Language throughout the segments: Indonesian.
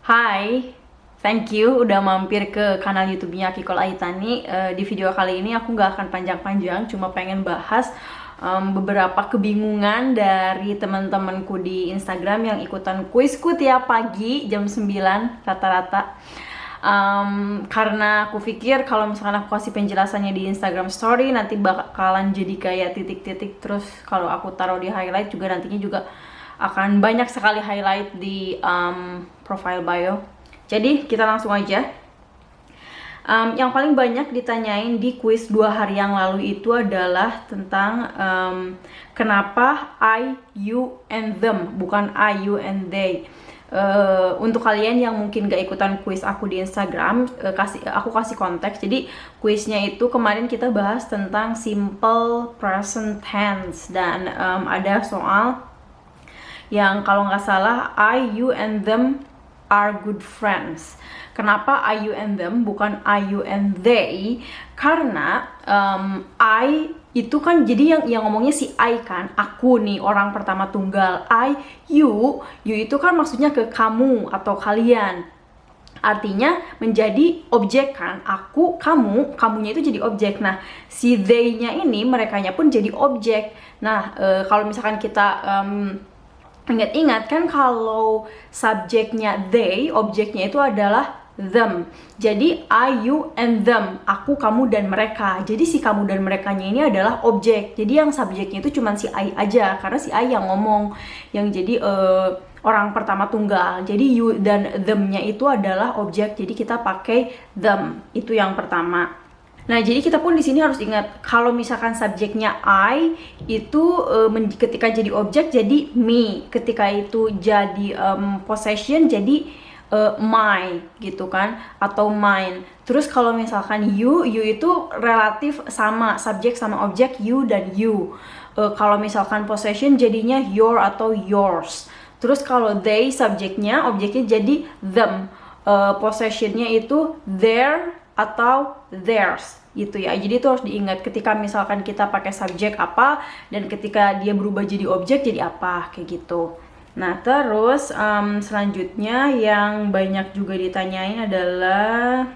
Hai, thank you udah mampir ke kanal YouTube-nya Kikol Aitani. Di video kali ini aku nggak akan panjang-panjang, cuma pengen bahas beberapa kebingungan dari teman-temanku di Instagram yang ikutan kuisku tiap pagi jam 9 rata-rata. Karena aku pikir kalau misalkan aku kasih penjelasannya di Instagram Story nanti bakalan jadi kayak titik-titik, terus kalau aku taruh di highlight juga nantinya juga akan banyak sekali highlight di profile bio. Jadi kita langsung aja. Yang paling banyak ditanyain di quiz 2 hari yang lalu itu adalah tentang kenapa I, you, and them, bukan I, you, and they. Untuk kalian yang mungkin gak ikutan quiz aku di Instagram, aku kasih konteks. Jadi quiznya itu kemarin kita bahas tentang simple present tense dan ada soal yang kalau nggak salah I, you, and them are good friends. Kenapa I, you, and them bukan I, you, and they? Karena I itu kan jadi yang ngomongnya si I kan, aku nih orang pertama tunggal. I, you itu kan maksudnya ke kamu atau kalian. Artinya menjadi objek kan, aku, kamu, kamunya itu jadi objek. Nah, si they-nya ini merekanya pun jadi objek. Nah, kalau misalkan kita ingat-ingat kan kalau subjeknya they, objeknya itu adalah them. Jadi I, you, and them, aku, kamu, dan mereka. Jadi si kamu dan merekanya ini adalah objek. Jadi yang subjeknya itu cuma si I aja, karena si I yang ngomong, yang jadi orang pertama tunggal. Jadi you dan them-nya itu adalah objek. Jadi kita pakai them. Itu yang pertama. Nah, jadi kita pun di sini harus ingat kalau misalkan subjeknya I itu ketika jadi objek jadi me, ketika itu jadi possession jadi my gitu kan, atau mine. Terus kalau misalkan you itu relatif sama subjek sama objek, you dan you. Kalau misalkan possession jadinya your atau yours. Terus kalau they subjeknya, objeknya jadi them. Possessionnya itu their atau theirs gitu ya. Jadi itu harus diingat ketika misalkan kita pakai subjek apa dan ketika dia berubah jadi objek jadi apa, kayak gitu. Nah, terus selanjutnya yang banyak juga ditanyain adalah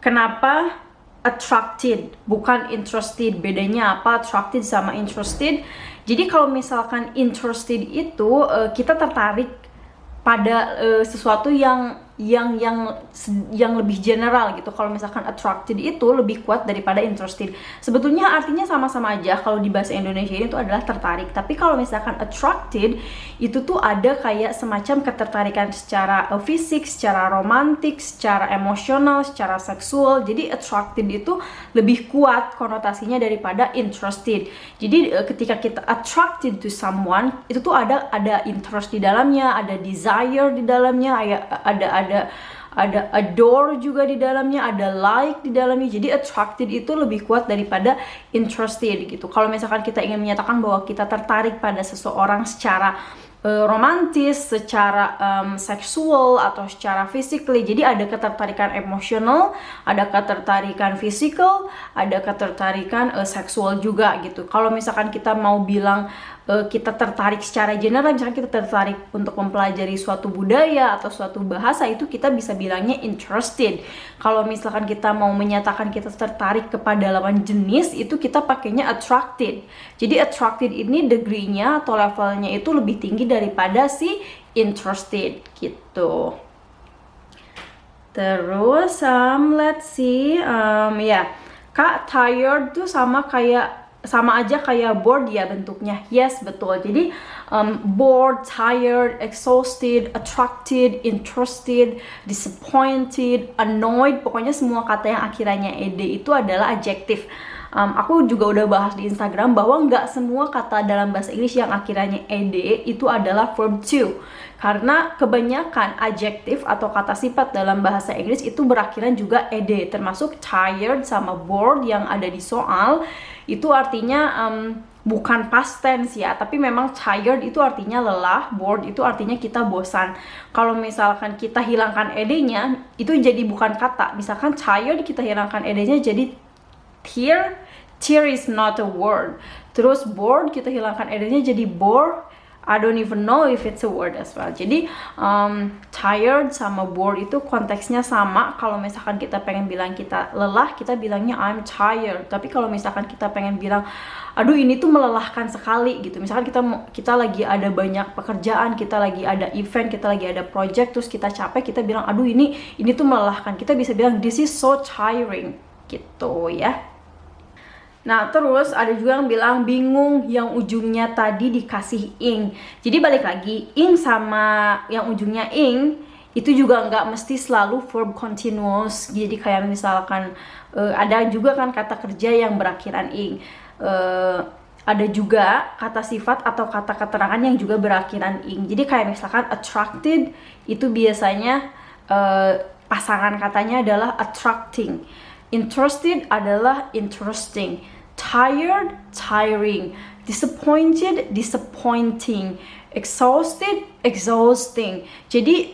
kenapa attracted bukan interested, bedanya apa attracted sama interested? Jadi kalau misalkan interested itu kita tertarik pada sesuatu yang lebih general gitu. Kalau misalkan attracted itu lebih kuat daripada interested. Sebetulnya artinya sama-sama aja kalau di bahasa Indonesia ini tuh adalah tertarik. Tapi kalau misalkan attracted itu tuh ada kayak semacam ketertarikan secara fisik, secara romantik, secara emosional, secara seksual. Jadi attracted itu lebih kuat konotasinya daripada interested. Jadi ketika kita attracted to someone itu tuh ada interest di dalamnya, ada desire di dalamnya, ada adore juga di dalamnya, ada like di dalamnya. Jadi attracted itu lebih kuat daripada interested gitu. Kalau misalkan kita ingin menyatakan bahwa kita tertarik pada seseorang secara romantis, secara seksual atau secara physically, jadi ada ketertarikan emosional, ada ketertarikan physical, ada ketertarikan seksual juga gitu. Kalau misalkan kita mau bilang kita tertarik secara general, misalkan kita tertarik untuk mempelajari suatu budaya atau suatu bahasa, itu kita bisa bilangnya interested. Kalau misalkan kita mau menyatakan kita tertarik kepada lawan jenis, itu kita pakainya attracted. Jadi attracted ini degree-nya atau levelnya itu lebih tinggi daripada si interested gitu. Terus let's see, Kak, tired tuh sama aja kayak bored ya bentuknya. Yes, betul. Jadi bored, tired, exhausted, attracted, interested, disappointed, annoyed, pokoknya semua kata yang akhirannya ed itu adalah adjektif. Aku juga udah bahas di Instagram bahwa nggak semua kata dalam bahasa Inggris yang akhirannya ed itu adalah verb to. Karena kebanyakan adjektif atau kata sifat dalam bahasa Inggris itu berakhiran juga ed, termasuk tired sama bored yang ada di soal. Itu artinya bukan past tense ya, tapi memang tired itu artinya lelah, bored itu artinya kita bosan. Kalau misalkan kita hilangkan ed-nya, itu jadi bukan kata. Misalkan tired kita hilangkan ed-nya jadi tear is not a word. Terus bored kita hilangkan ed-nya jadi bore, I don't even know if it's a word as well. Jadi tired sama bored itu konteksnya sama. Kalau misalkan kita pengen bilang kita lelah, kita bilangnya I'm tired. Tapi kalau misalkan kita pengen bilang aduh ini tuh melelahkan sekali gitu. Misalkan kita lagi ada banyak pekerjaan, kita lagi ada event, kita lagi ada project, terus kita capek, kita bilang aduh ini tuh melelahkan. Kita bisa bilang this is so tiring gitu ya. Nah, terus ada juga yang bilang bingung yang ujungnya tadi dikasih ing. Jadi balik lagi, ing sama yang ujungnya ing itu juga nggak mesti selalu verb continuous. Jadi kayak misalkan ada juga kan kata kerja yang berakhiran ing. Ada juga kata sifat atau kata keterangan yang juga berakhiran ing. Jadi kayak misalkan attracted itu biasanya pasangan katanya adalah attracting. Interested adalah interesting. Tired, tiring. Disappointed, disappointing. Exhausted, exhausting. Jadi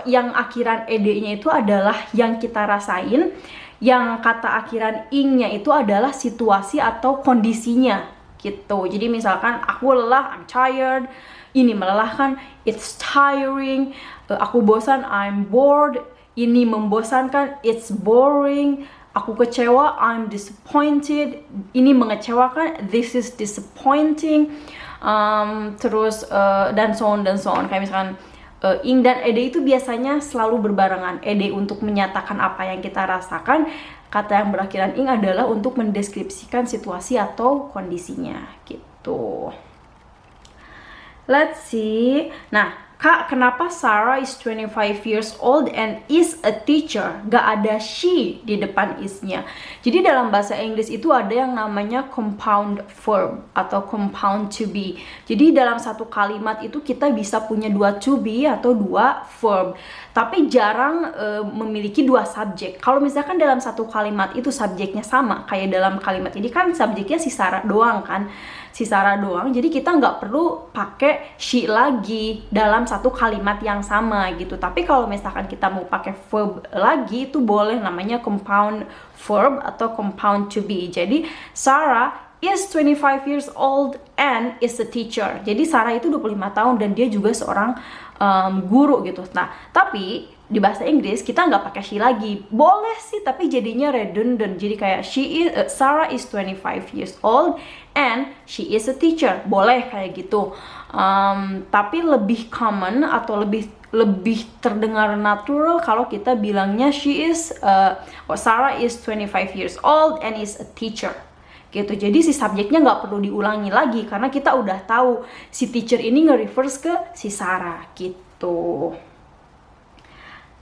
yang akhiran ed-nya itu adalah yang kita rasain. Yang kata akhiran ing-nya itu adalah situasi atau kondisinya gitu. Jadi misalkan aku lelah, I'm tired. Ini melelahkan, it's tiring. Aku bosan, I'm bored. Ini membosankan, it's boring. Aku kecewa, I'm disappointed. Ini mengecewakan, this is disappointing. Terus dan so on. Kayak misalkan ing dan ed itu biasanya selalu berbarengan. Ed untuk menyatakan apa yang kita rasakan. Kata yang berakhiran ing adalah untuk mendeskripsikan situasi atau kondisinya gitu. Let's see. Nah, Kak, kenapa Sarah is 25 years old and is a teacher? Gak ada she di depan is-nya. Jadi dalam bahasa Inggris itu ada yang namanya compound verb atau compound to be. Jadi dalam satu kalimat itu kita bisa punya dua to be atau dua verb. Tapi jarang memiliki dua subjek. Kalau misalkan dalam satu kalimat itu subjeknya sama, kayak dalam kalimat ini kan subjeknya si Sarah doang kan. Si Sarah doang, jadi kita nggak perlu pakai she lagi dalam satu kalimat yang sama gitu. Tapi kalau misalkan kita mau pakai verb lagi, itu boleh, namanya compound verb atau compound to be. Jadi Sarah is 25 years old and is a teacher. Jadi Sarah itu 25 tahun dan dia juga seorang guru gitu. Nah, tapi di bahasa Inggris kita nggak pakai she lagi. Boleh sih, tapi jadinya redundant. Jadi kayak Sarah is 25 years old and she is a teacher. Boleh kayak gitu. Tapi lebih common atau lebih terdengar natural kalau kita bilangnya Sarah is 25 years old and is a teacher. Gitu. Jadi si subjeknya nggak perlu diulangi lagi karena kita udah tahu si teacher ini nge-refers ke si Sarah gitu.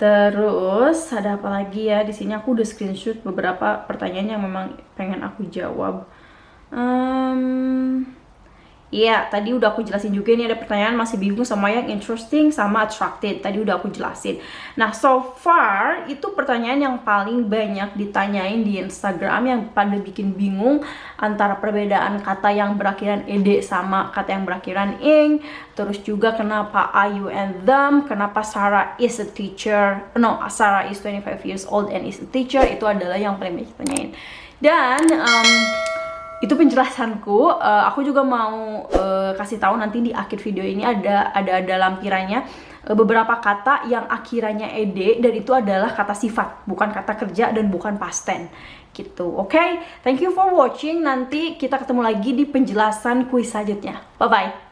Terus ada apa lagi ya? Di sini aku udah screenshot beberapa pertanyaan yang memang pengen aku jawab. Iya, tadi udah aku jelasin juga. Ini ada pertanyaan masih bingung sama yang interesting sama attracted. Tadi udah aku jelasin. Nah, so far itu pertanyaan yang paling banyak ditanyain di Instagram yang pada bikin bingung antara perbedaan kata yang berakhiran ed sama kata yang berakhiran ing. Terus juga kenapa I, you, and them. Kenapa Sarah is a teacher. No, Sarah is 25 years old and is a teacher. Itu adalah yang paling banyak ditanyain. Dan itu penjelasanku. Aku juga mau kasih tahu nanti di akhir video ini ada lampirannya beberapa kata yang akhirannya ed dan itu adalah kata sifat, bukan kata kerja dan bukan past tense gitu. Oke, thank you for watching. Nanti kita ketemu lagi di penjelasan kuis selanjutnya. Bye bye.